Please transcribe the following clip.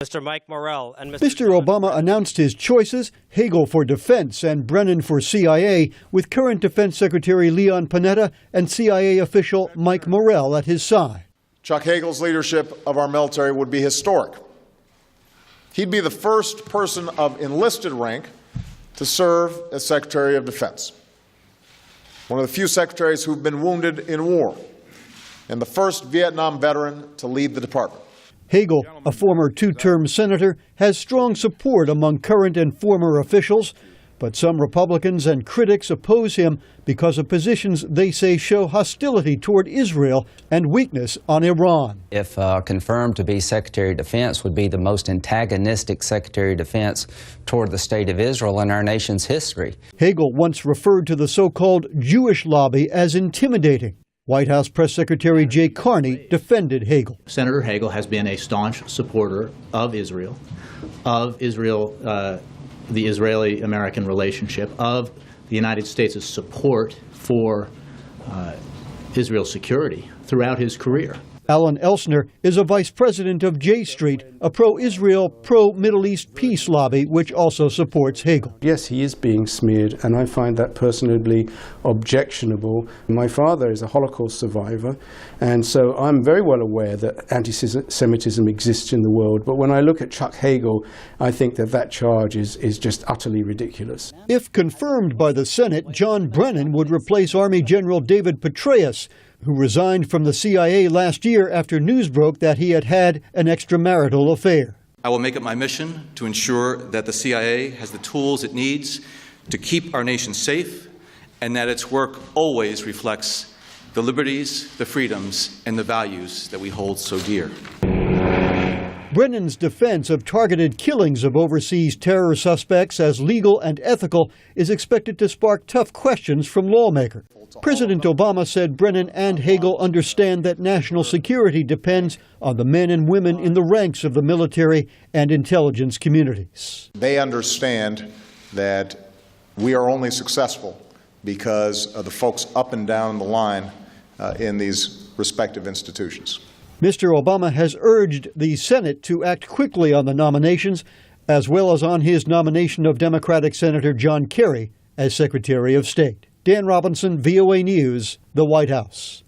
Mr. Mike Morrell and Mr. Obama announced his choices, Hagel for defense and Brennan for CIA, with current Defense Secretary Leon Panetta and CIA official Mike Morrell at his side. Chuck Hagel's leadership of our military would be historic. He'd be the first person of enlisted rank to serve as Secretary of Defense, one of the few secretaries who've been wounded in war, and the first Vietnam veteran to lead the department. Hagel, a former two-term senator, has strong support among current and former officials, but some Republicans and critics oppose him because of positions they say show hostility toward Israel and weakness on Iran. If confirmed to be Secretary of Defense, would be the most antagonistic Secretary of Defense toward the state of Israel in our nation's history. Hagel once referred to the so-called Jewish lobby as intimidating. White House Press Secretary Jay Carney defended Hagel. Senator Hagel has been a staunch supporter of Israel, the Israeli-American relationship, of the United States' support for Israel's security throughout his career. Alan Elsner is a vice president of J Street, a pro-Israel, pro-Middle East peace lobby which also supports Hagel. Yes, he is being smeared, and I find that personally objectionable. My father is a Holocaust survivor, and so I'm very well aware that anti-Semitism exists in the world. But when I look at Chuck Hagel, I think that charge is just utterly ridiculous. If confirmed by the Senate, John Brennan would replace Army General David Petraeus, who resigned from the CIA last year after news broke that he had had an extramarital affair. I will make it my mission to ensure that the CIA has the tools it needs to keep our nation safe, and that its work always reflects the liberties, the freedoms, and the values that we hold so dear. Brennan's defense of targeted killings of overseas terror suspects as legal and ethical is expected to spark tough questions from lawmakers. President Obama said Brennan and Hagel understand that national security depends on the men and women in the ranks of the military and intelligence communities. They understand that we are only successful because of the folks up and down the line in these respective institutions. Mr. Obama has urged the Senate to act quickly on the nominations, as well as on his nomination of Democratic Senator John Kerry as Secretary of State. Dan Robinson, VOA News, the White House.